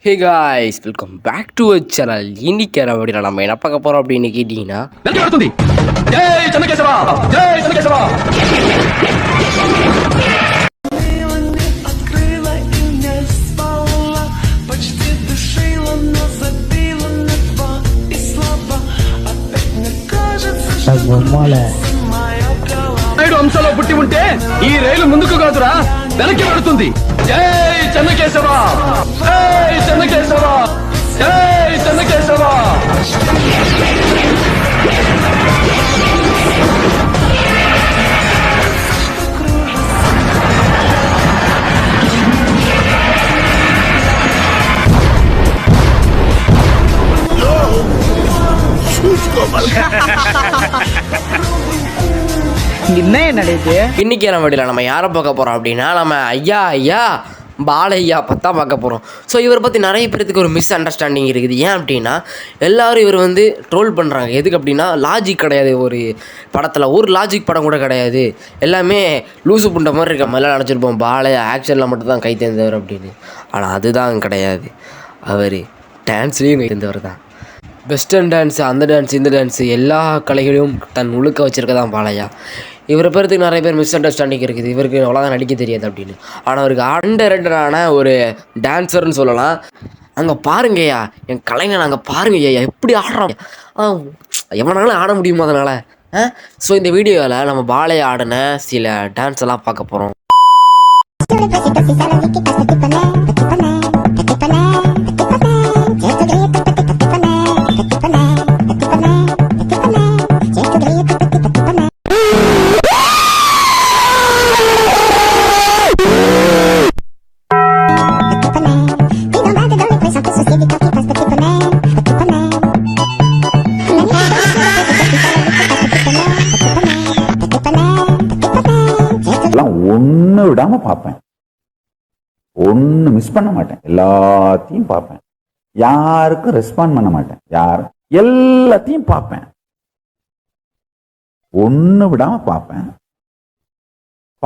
Hey guys, welcome back to our channel. இன்னைக்கு அப்படின்னா நம்ம என்ன பார்க்க போறோம் அப்படின்னு கேட்டீங்கன்னா, అంశాలో పుట్టి ఉంటే ఈ రైలు ముందుకు కాదురా వెనక్కి పడుతుంది. జై చెన్నకేశవ, జై చెన్నకేశవ, జై చెన్నకేశవ. இன்னைக்கு வீடியோவில் நம்ம யாரை பார்க்க போகிறோம் அப்படின்னா, நம்ம ஐயா பாலையா பத்தா பார்க்க போகிறோம். ஸோ இவரை பற்றி நிறைய பேருக்கு ஒரு மிஸ் அண்டர்ஸ்டாண்டிங் இருக்குது. ஏன் அப்படின்னா, எல்லோரும் இவர் ட்ரோல் பண்ணுறாங்க. எதுக்கு அப்படின்னா, லாஜிக் கிடையாது. ஒரு படத்தில் ஒரு லாஜிக் படம் கூட கிடையாது. எல்லாமே லூசு புண்ட மாதிரி இருக்க மாதிரிலாம் நினச்சிருப்போம். பாலையா ஆக்ஷனில் மட்டும்தான் கை தேர்ந்தவர் அப்படின்னு. ஆனால் அதுதான் கிடையாது. அவர் டான்ஸ்லேயும் கை தேர்ந்தவர் தான். வெஸ்டர்ன் டான்ஸு, அந்த டான்ஸு, இந்த டான்ஸு, எல்லா கலைகளையும் தன் உழுக்க வச்சுருக்க தான் பாலையா. இவரை பேருக்கு நிறைய பேர் மிஸ் அண்டர்ஸ்டாண்டிங் இருக்குது. இவருக்கு அவ்வளோதான் நடிக்க தெரியாது அப்படின்னு. ஆனால் அவருக்கு அண்டர்ரேட்டடான ஒரு டான்ஸர்னு சொல்லலாம். அங்கே பாருங்கய்யா, என் கலைஞன் அங்கே பாருங்கய்யா எப்படி ஆடுறான். எவனாலும் ஆட முடியுமா அதனால். ஸோ இந்த வீடியோவில் நம்ம பாலையா ஆடின சில டான்ஸ் எல்லாம் பார்க்க போகிறோம். ஒண்ணு விடாம பார்ப்பேன், ஒண்ணு மிஸ் பண்ண மாட்டேன், எல்லாத்தையும் பார்ப்பேன். யாருக்கும் ரெஸ்பாண்ட் பண்ண மாட்டேன், யாரும் எல்லாத்தையும் பார்ப்பேன், ஒண்ணு விடாம பார்ப்பேன்.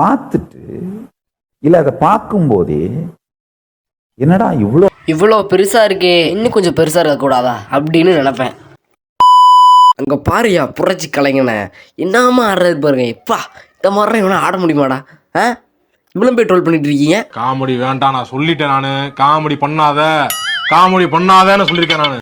பார்த்துட்டு இல்ல அதை பார்க்கும் போதே என்னடா இவ்வளோ பெருசா இருக்கே, இன்னும் கொஞ்சம் பெருசா இருக்கக்கூடாதா அப்படின்னு நினைப்பேன். அங்க பாருயா புரட்சி கலைஞனை என்னமா ஆடுறது பாருங்க. எப்பா இந்த மாதிரி இவனை ஆட முடியுமாடா? இவ்வளவு போய் ட்ரோல் பண்ணிட்டு இருக்கீங்க. காமெடி வேண்டாம், நான் சொல்லிட்டேன். நானு காமெடி பண்ணாதன்னு சொல்லியிருக்கேன் நானு.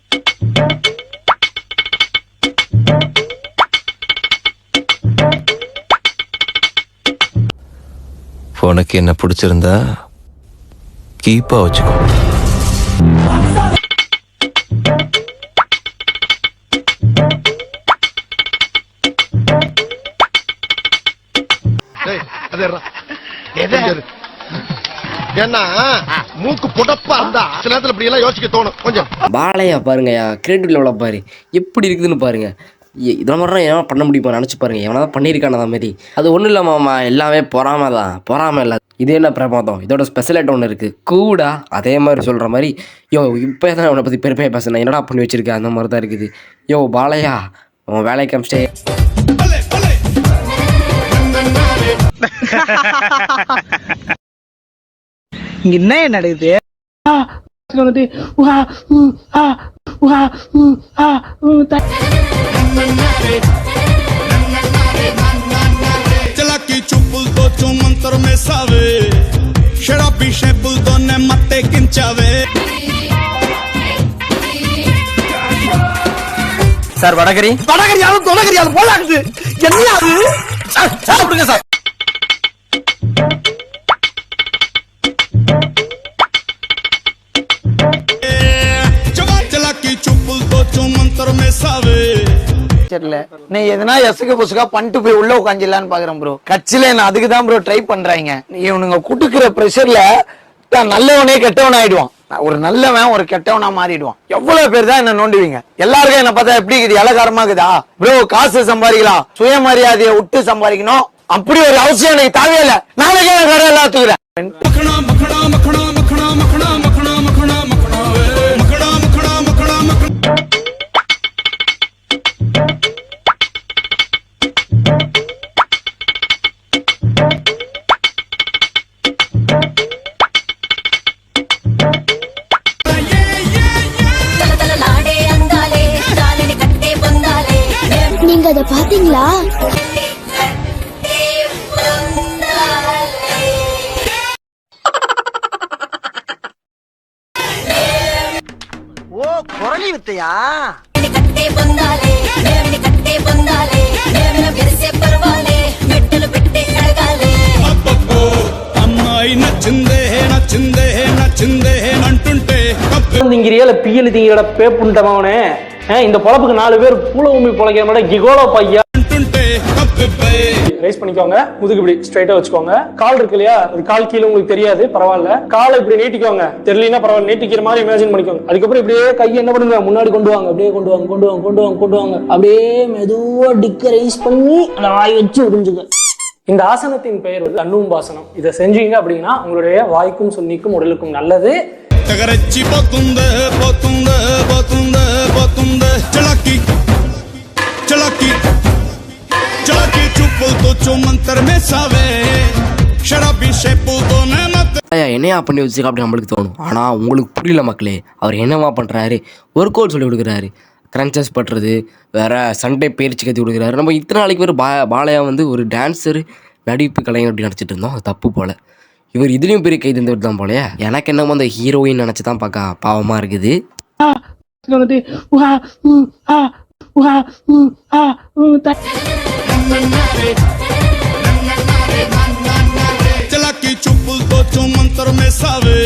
உனக்கு என்ன பிடிச்சிருந்தா கீப்பா வச்சுக்கோ. ஏன்னா மூக்கு புடப்பா இருந்தா சில நேரத்துல இப்படி எல்லாம் யோசிக்க தோணும். கொஞ்சம் பாலையா பாருங்கயா, கிரியேட்டிவ் லெவலில் பாரு எப்படி இருக்குதுன்னு பாருங்க. இதை மாதிரிலாம் ஏன்னா பண்ண முடியுமா நினச்சி பாருங்க. எவனா தான் பண்ணியிருக்கான அந்த மாதிரி. அது ஒன்றும் இல்லாமாம்மா, எல்லாமே பொறாம தான். பொறாம இல்லை, இது என்ன பிரமாதம். இதோட ஸ்பெஷலைட் ஒன்று இருக்குது கூடா. அதே மாதிரி சொல்கிற மாதிரி இப்போ தான் அவனை பற்றி பெருமையாக பேசுனேன், என்னடா பண்ணி வச்சிருக்கேன் அந்த மாதிரி தான் இருக்குது. பாலையா அவன் வேலைக்கு அமிச்சிட்டே. என்ன நடக்குது? चलाकी चुपुल तो चुमंतर में सावे शराबी शेपुल तो ने मत्ते किंचावे. சார் வடகரியாலும் தொலைகரியாலும் போலாக்குது. என்ன அது? சாப்பிடுங்க சார். நீ எதனா எசுக்கு புசுக்கா பண்ணிட்டு போய் உள்ள உட்காந்துலான்னு பாக்குறேன் ப்ரோ. கட்சியில நான் அதுக்கு தான் ப்ரோ ட்ரை பண்றாங்க. இவனுங்க குடுக்குற பிரஷர்ல நல்லவனே கெட்டவன் ஆயிடுவான். ஒரு நல்லவன் ஒரு கெட்டவனா மாறிடுவான். எவ்வளவு பேர் தான் என்ன நோண்டுவீங்க? எல்லாருக்கும் என்ன பார்த்தா எப்படி இருக்குது? இலகாரமா இருக்குதா ப்ரோ? காசு சம்பாதிக்கலாம், சுயமரியாதையை விட்டு சம்பாதிக்கணும், அப்படி ஒரு அவசியம் எனக்கு தேவையில்லை. நாளைக்கே நான் கடை எல்லாத்துக்குறேன். அத பாத்தீங்களா? ஓ குரலி வித்தையா? అబ్బబ్బో అమ్మాయి నచ్చిందే నచ్చిందే నచ్చిందే అంటుంటే திங்கிறியா பியல் திங்கிற பேப்புண்டவனே இந்த பொழப்புக்கு 4 பேர் பூல ஊமி பொழைக்கிற மாதிரி கிகோலோ பையா అంటుంటే అబ్బబ్బే ரைஸ் பண்ணிக்கோங்க. முதுகு இப்படி ஸ்ட்ரைட்டா வச்சுக்கோங்க. கால் இருக்கு இல்லையா, ஒரு கால் கீழே உங்களுக்கு தெரியாது, பரவாயில்ல. காலை இப்படி நீட்டிக்கோங்க. தெரியலனா பரவாயில்ல, நீட்டிக்கிற மாதிரி இமேஜின் பண்ணிக்கோங்க. அதுக்கப்புறம் இப்படியே கையை என்ன பண்ணுங்க, முன்னாடி கொண்டு வாங்க. அப்படியே கொண்டு வாங்க, கொண்டு வாங்க, கொண்டு வாங்க, கொண்டு வாங்க. அப்படியே மெதுவா டிக்க ரைஸ் பண்ணி அந்த வாய் வச்சு உறிஞ்சுங்க. இந்த ஆசனத்தின் பெயர் வந்து அன்னூம்பாசனம். இதை செஞ்சீங்க அப்படின்னா உங்களுடைய வாய்க்கும் சுன்னிக்கும் உடலுக்கும் நல்லது. తగరచ్చి పోతుందే పోతుందే పోతుందే పోతుందే చలాకి చలాకి చలాకి చూపులతో చూమంతర్ మేసావే షరాబీ షేపులతో నేనతే ஐயா என்னையா பண்ணி வச்சுக்க அப்படி நம்மளுக்கு தோணும். ஆனால் உங்களுக்கு புரியல மக்களே. அவர் என்னவா பண்ணுறாரு, ஒர்க் அவுட் சொல்லி கொடுக்குறாரு, கிரன்ச்சஸ் பண்ணுறது, வேற சண்டே பயிற்சி கற்றுக் கொடுக்குறாரு. நம்ம இத்தனை நாளைக்கு பேர் பாலையா வந்து ஒரு டான்ஸரு, நடிப்பு கலைஞர் அப்படி நினச்சிட்டு இருந்தோம். அது தப்பு போல். இவர் இதுலேயும் பெரிய கை தந்தவர் தான் போலையா. எனக்கு என்னமோ அந்த ஹீரோயின் நினச்சி தான் பார்க்க பாவமாக இருக்குது. வந்துட்டு చలాకి చూపులతో చూమంతర్ మేసావే